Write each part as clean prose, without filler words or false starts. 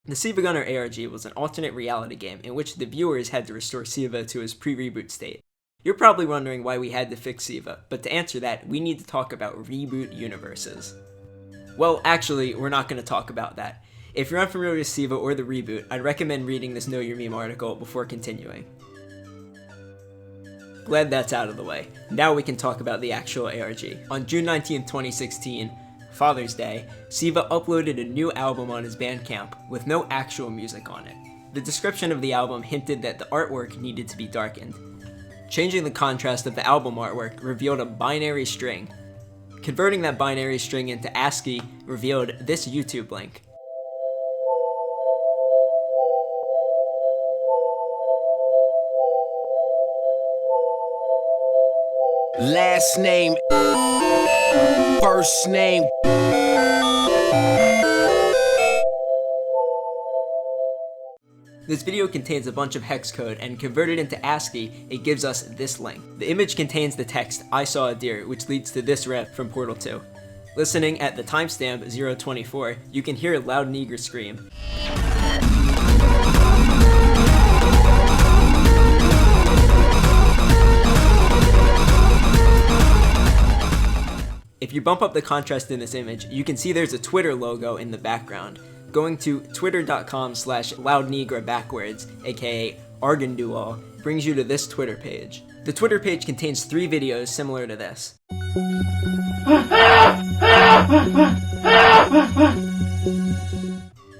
The SiIvaGunner ARG was an alternate reality game in which the viewers had to restore SiIva to his pre-reboot state. You're probably wondering why we had to fix SiIva, but to answer that, we need to talk about reboot universes. Well, actually, we're not going to talk about that. If you're unfamiliar with SiIva or the reboot, I'd recommend reading this KnowYourMeme article before continuing. Glad that's out of the way. Now we can talk about the actual ARG. On June 19, 2016, Father's Day, SiIva uploaded a new album on his Bandcamp with no actual music on it. The description of the album hinted that the artwork needed to be darkened. Changing the contrast of the album artwork revealed a binary string. Converting that binary string into ASCII revealed this YouTube link. Last name, first name. This video contains a bunch of hex code, and converted into ASCII, it gives us this link. The image contains the text, "I saw a deer," which leads to this rep from Portal 2. Listening at the timestamp 024, you can hear a loud nigger scream. If you bump up the contrast in this image, you can see there's a Twitter logo in the background. Going to twitter.com/loudnegra backwards, aka Argandual, brings you to this Twitter page. The Twitter page contains 3 videos similar to this.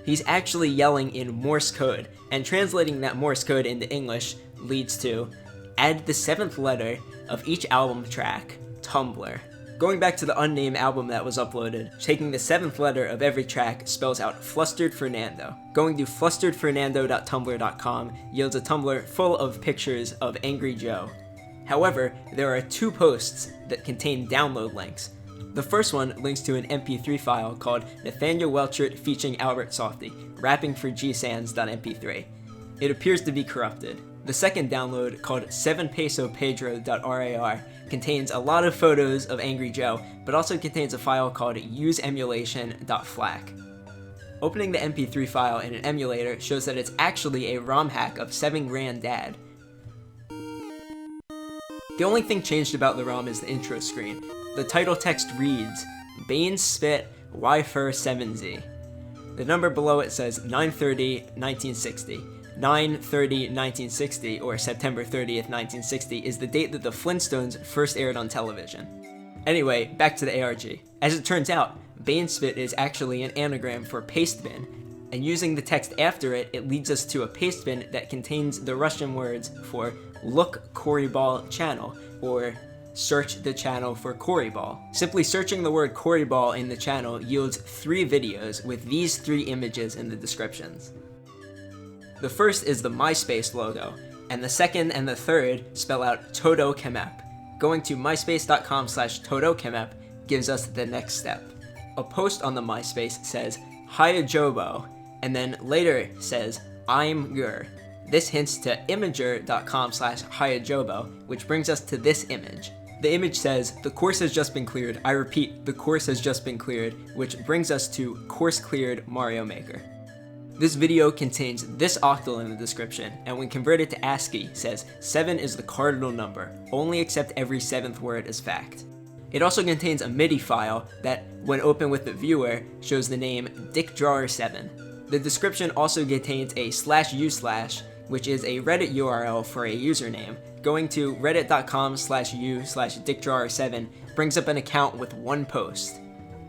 He's actually yelling in Morse code, and translating that Morse code into English leads to add the 7th letter of each album track, Tumblr. Going back to the unnamed album that was uploaded, taking the 7th letter of every track spells out Flustered Fernando. Going to flusteredfernando.tumblr.com yields a Tumblr full of pictures of Angry Joe. However, there are 2 posts that contain download links. The first one links to an MP3 file called Nathaniel Welchert featuring Albert Softy, rapping for gsands.mp3. It appears to be corrupted. The second download, called 7pesopedro.rar, contains a lot of photos of Angry Joe, but also contains a file called useemulation.flac. Opening the MP3 file in an emulator shows that it's actually a ROM hack of 7grandad. The only thing changed about the ROM is the intro screen. The title text reads, Bane Spit Wi-Fur 7Z. The number below it says 9/30/1960. 9/30/1960, or September 30th, 1960, is the date that the Flintstones first aired on television. Anyway, back to the ARG. As it turns out, Banespit is actually an anagram for pastebin, and using the text after it, it leads us to a pastebin that contains the Russian words for look Koryball channel, or search the channel for Koryball. Simply searching the word Koryball in the channel yields 3 videos with these 3 images in the descriptions. The first is the Myspace logo, and the second and the third spell out Toto Kemep. Going to myspace.com/TotoKemep gives us the next step. A post on the Myspace says, Hiya Jobo, and then later says, I'm Gur. This hints to imager.com/HiyaJobo, which brings us to this image. The image says, the course has just been cleared. I repeat, the course has just been cleared, which brings us to course cleared Mario Maker. This video contains this octal in the description, and when converted to ASCII, says 7 is the cardinal number, only accept every 7th word as fact. It also contains a MIDI file that, when open with the viewer, shows the name DickDrawer7. The description also contains a /u/, which is a Reddit URL for a username. Going to reddit.com/u/DickDrawer7 brings up an account with 1 post.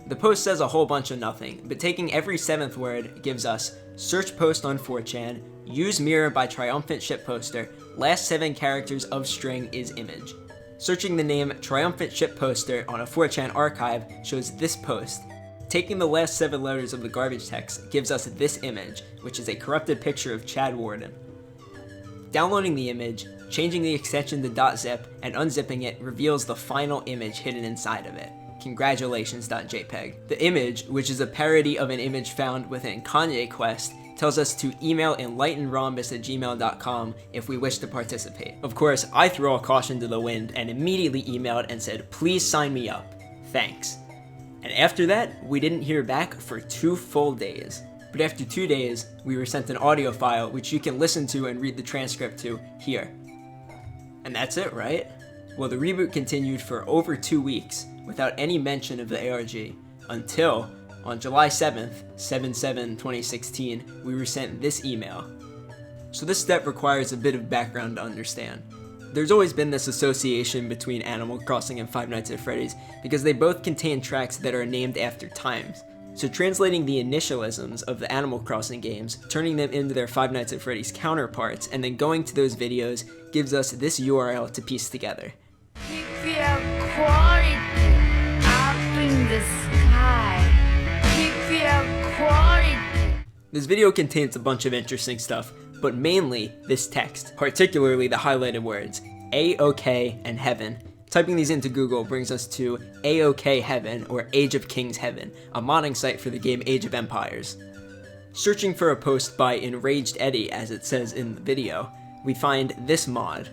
The post says a whole bunch of nothing, but taking every 7th word gives us search post on 4chan, use mirror by triumphant shitposter, last 7 characters of string is image. Searching the name triumphant shitposter on a 4chan archive shows this post. Taking the last 7 letters of the garbage text gives us this image, which is a corrupted picture of Chad Warden. Downloading the image, changing the extension to .zip, and unzipping it reveals the final image hidden inside of it. Congratulations.jpg. The image, which is a parody of an image found within Kanye Quest, tells us to email enlightenrhombus@gmail.com if we wish to participate. Of course, I threw all caution to the wind and immediately emailed and said, please sign me up. Thanks. And after that, we didn't hear back for 2 full days. but after 2 days, we were sent an audio file which you can listen to and read the transcript to here. And that's it, right? Well, the reboot continued for over 2 weeks without any mention of the ARG until on July 7th, 7/7/2016, we were sent this email. So this step requires a bit of background to understand. There's always been this association between Animal Crossing and Five Nights at Freddy's because they both contain tracks that are named after times. So translating the initialisms of the Animal Crossing games, turning them into their Five Nights at Freddy's counterparts, and then going to those videos gives us this URL to piece together. Keep your quality up in the sky. Keep your quality. This video contains a bunch of interesting stuff, but mainly this text, particularly the highlighted words, A-OK and Heaven. Typing these into Google brings us to A-OK Heaven, or Age of Kings Heaven, a modding site for the game Age of Empires. Searching for a post by Enraged Eddie, as it says in the video, we find this mod.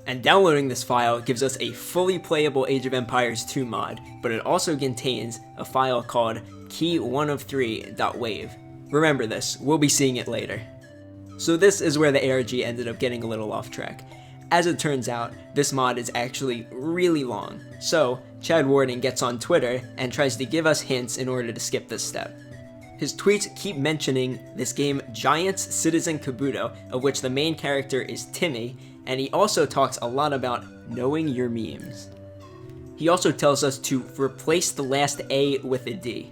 And downloading this file gives us a fully playable Age of Empires 2 mod, but it also contains a file called key1of3.wave. Remember this, we'll be seeing it later. So this is where the ARG ended up getting a little off track. As it turns out, this mod is actually really long. So, Chad Warden gets on Twitter and tries to give us hints in order to skip this step. His tweets keep mentioning this game Giants Citizen Kabuto, of which the main character is Timmy, and he also talks a lot about knowing your memes. He also tells us to replace the last A with a D.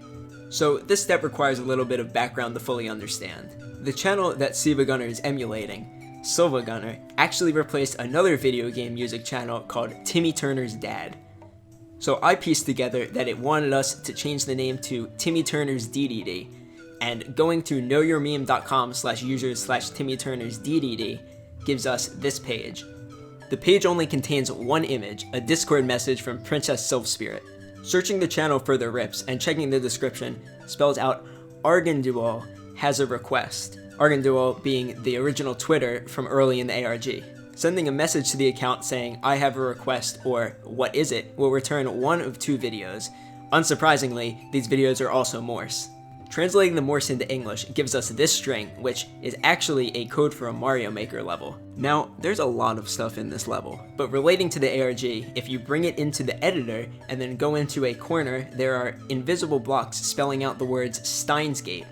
So this step requires a little bit of background to fully understand. The channel that SiIvaGunner is emulating, SiIvaGunner, actually replaced another video game music channel called Timmy Turner's Dad. So I pieced together that it wanted us to change the name to Timmy Turner's DDD, and going to knowyourmeme.com/users/Timmy Turner's DDD gives us this page. The page only contains one image, a Discord message from Princess Sylph Spirit. Searching the channel for the rips and checking the description spells out Argandual has a request, Argandual being the original Twitter from early in the ARG. Sending a message to the account saying, I have a request, or what is it, will return one of 2 videos. Unsurprisingly, these videos are also Morse. Translating the Morse into English gives us this string, which is actually a code for a Mario Maker level. Now, there's a lot of stuff in this level, but relating to the ARG, if you bring it into the editor and then go into a corner, there are invisible blocks spelling out the words Steins Gate.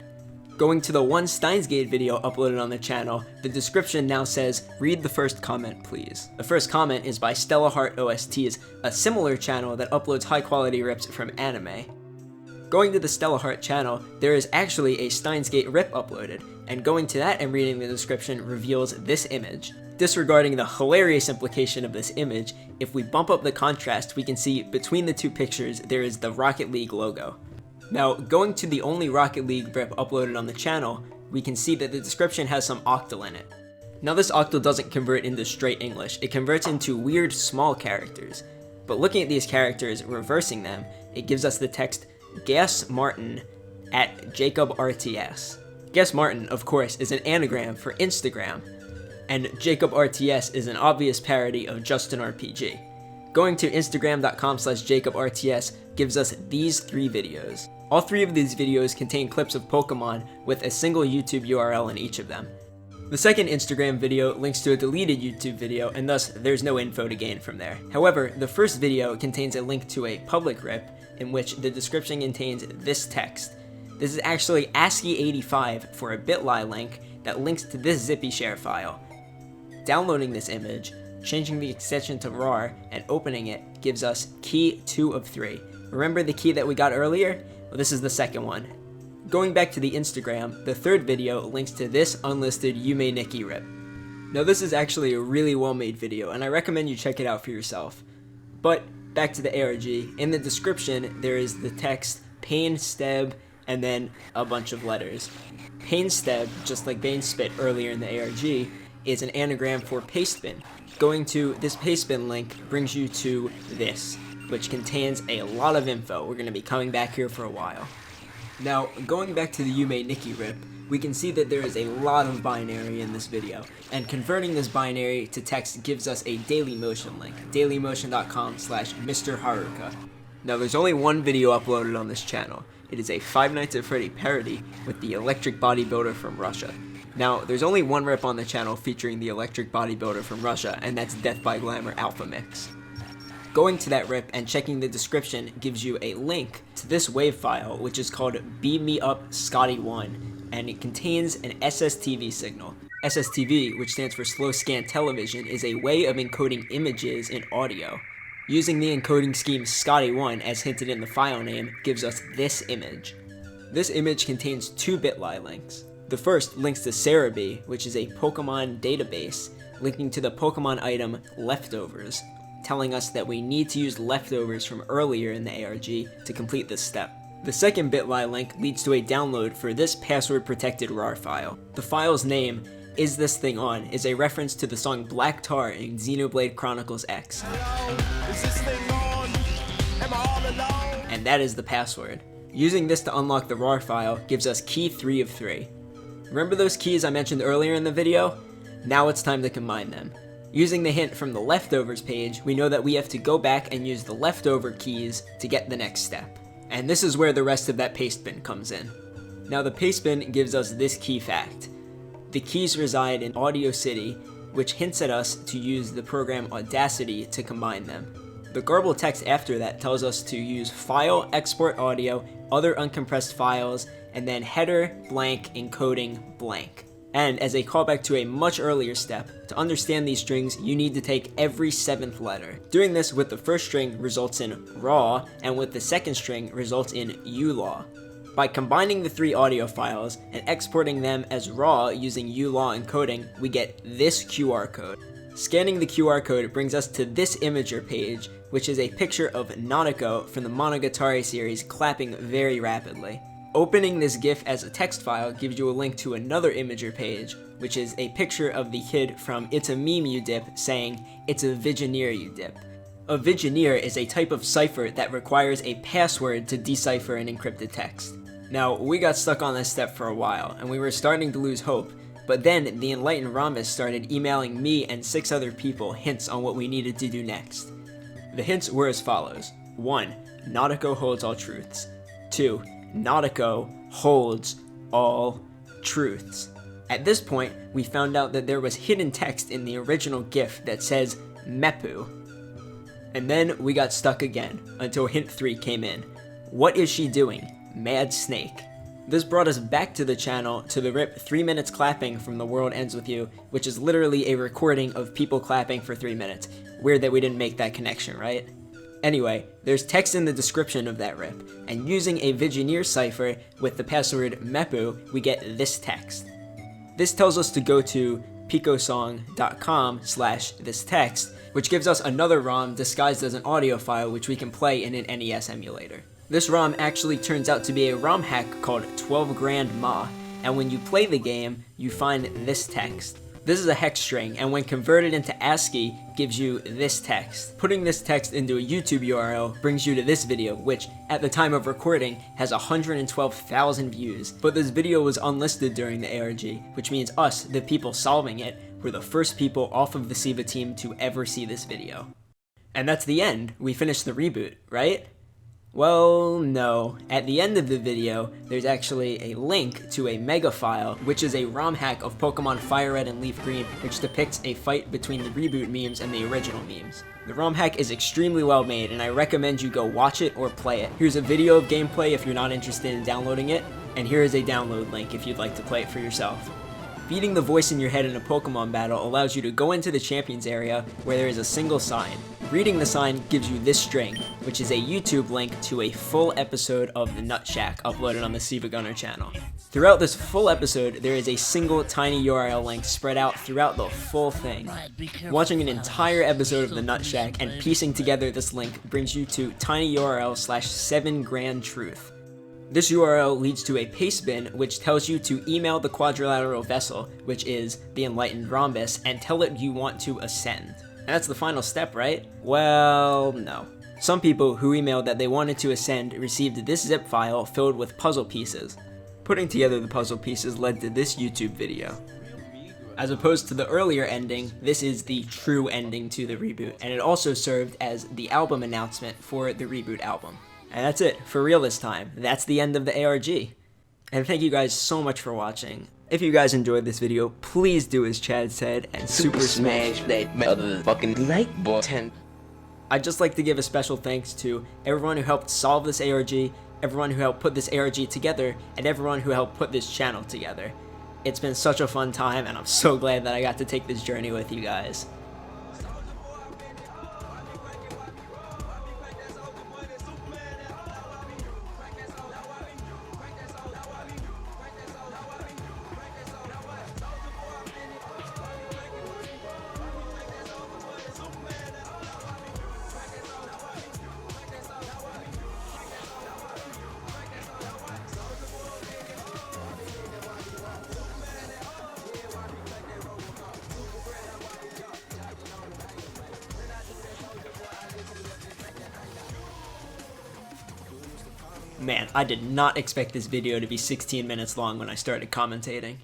Going to the one Steins Gate video uploaded on the channel, the description now says, read the first comment please. The first comment is by Stella Heart OSTs, a similar channel that uploads high quality rips from anime. Going to the Stella Heart channel, there is actually a Steins Gate rip uploaded, and going to that and reading the description reveals this image. Disregarding the hilarious implication of this image, if we bump up the contrast, we can see between the 2 pictures there is the Rocket League logo. Now, going to the only Rocket League rip uploaded on the channel, we can see that the description has some octal in it. Now this octal doesn't convert into straight English, it converts into weird small characters. But looking at these characters, reversing them, it gives us the text Gas Martin at Jacob RTS. Gas Martin, of course, is an anagram for Instagram, and Jacob RTS is an obvious parody of Justin RPG. Going to instagram.com/JacobRTS gives us these 3 videos. All 3 of these videos contain clips of Pokemon with a single YouTube URL in each of them. The second Instagram video links to a deleted YouTube video, and thus there's no info to gain from there. However, the first video contains a link to a public rip in which the description contains this text. This is actually ASCII85 for a bitly link that links to this zippy share file. Downloading this image, changing the extension to RAR, and opening it gives us key 2 of 3. Remember the key that we got earlier? Well, this is the second one. Going back to the Instagram, the third video links to this unlisted Yume Nikki rip. Now this is actually a really well made video, and I recommend you check it out for yourself. But back to the ARG, in the description there is the text Pain Steb and then a bunch of letters. Pain Steb, just like Bane Spit earlier in the ARG, is an anagram for pastebin. Going to this pastebin link brings you to this, which contains a lot of info. We're going to be coming back here for a while. Now, going back to the Yume Nikki rip, we can see that there is a lot of binary in this video, and converting this binary to text gives us a Dailymotion link, dailymotion.com/Mr. Haruka. Now, there's only one video uploaded on this channel, It is a Five Nights at Freddy parody with the electric bodybuilder from Russia. Now, there's only one rip on the channel featuring the electric bodybuilder from Russia, and that's Death by Glamour Alpha Mix. Going to that rip and checking the description gives you a link to this WAV file, which is called Beam Me Up Scotty 1, and it contains an SSTV signal. SSTV, which stands for Slow Scan Television, is a way of encoding images in audio. Using the encoding scheme Scotty1, as hinted in the file name, gives us this image. This image contains two bitly links. The first links to Xarlable, which is a Pokemon database, linking to the Pokemon item Leftovers, telling us that we need to use leftovers from earlier in the ARG to complete this step. The second bitly link leads to a download for this password-protected RAR file. The file's name, Is This Thing On, is a reference to the song Black Tar in Xenoblade Chronicles X. And that is the password. Using this to unlock the RAR file gives us key 3 of 3. Remember those keys I mentioned earlier in the video? Now it's time to combine them. Using the hint from the leftovers page, we know that we have to go back and use the leftover keys to get the next step. And this is where the rest of that paste bin comes in. Now the paste bin gives us this key fact. The keys reside in Audio City, which hints at us to use the program Audacity to combine them. The garbled text after that tells us to use file, export audio, other uncompressed files, and then header, blank, encoding, blank. And as a callback to a much earlier step, to understand these strings, you need to take every 7th letter. Doing this with the first string results in raw, and with the second string results in ULAW. By combining the 3 audio files and exporting them as raw using ULAW encoding, we get this QR code. Scanning the QR code brings us to this imager page, which is a picture of Nanako from the Monogatari series clapping very rapidly. Opening this GIF as a text file gives you a link to another imager page, which is a picture of the kid from It's a Meme You Dip saying, "It's a Vigenere you dip." A Vigenere is a type of cipher that requires a password to decipher an encrypted text. Now, we got stuck on this step for a while, and we were starting to lose hope, but then the enlightened Rhombus started emailing me and 6 other people hints on what we needed to do next. The hints were as follows. 1. Nautico holds all truths. 2. Nautico holds all truths. At this point, we found out that there was hidden text in the original GIF that says Mepu. And then we got stuck again, until hint 3 came in. What is she doing? Mad Snake. This brought us back to the channel to the rip 3 minutes clapping from The World Ends With You, which is literally a recording of people clapping for 3 minutes. Weird that we didn't make that connection, right? Anyway, there's text in the description of that rip, and using a Vigenere cipher with the password Mepu, we get this text. This tells us to go to picosong.com/thistext, which gives us another ROM disguised as an audio file which we can play in an NES emulator. This ROM actually turns out to be a ROM hack called 12 Grand Ma, and when you play the game, you find this text. This is a hex string, and when converted into ASCII, gives you this text. Putting this text into a YouTube URL brings you to this video, which, at the time of recording, has 112,000 views. But this video was unlisted during the ARG, which means us, the people solving it, were the first people off of the SiIva team to ever see this video. And that's the end. We finished the reboot, right? Well, no. At the end of the video, there's actually a link to a mega file, which is a ROM hack of Pokemon Fire Red and Leaf Green, which depicts a fight between the reboot memes and the original memes. The ROM hack is extremely well made, and I recommend you go watch it or play it. Here's a video of gameplay if you're not interested in downloading it, and here is a download link if you'd like to play it for yourself. Feeding the voice in your head in a Pokemon battle allows you to go into the champions area where there is a single sign. Reading the sign gives you this string, which is a YouTube link to a full episode of the Nut Shack uploaded on the SiIvaGunner channel. Throughout this full episode, there is a single tiny URL link spread out throughout the full thing. Watching an entire episode of the Nut Shack and piecing together this link brings you to tinyurl/7grandtruth. This URL leads to a paste bin, which tells you to email the quadrilateral vessel, which is the enlightened rhombus, and tell it you want to ascend. And that's the final step, right? Well, no. Some people who emailed that they wanted to ascend received this zip file filled with puzzle pieces. Putting together the puzzle pieces led to this YouTube video. As opposed to the earlier ending, this is the true ending to the reboot, and it also served as the album announcement for the reboot album. And that's it, for real this time. That's the end of the ARG. And thank you guys so much for watching. If you guys enjoyed this video, please do as Chad said and super smash that motherfucking like button. I'd just like to give a special thanks to everyone who helped solve this ARG, everyone who helped put this ARG together, and everyone who helped put this channel together. It's been such a fun time, and I'm so glad that I got to take this journey with you guys. Man, I did not expect this video to be 16 minutes long when I started commentating.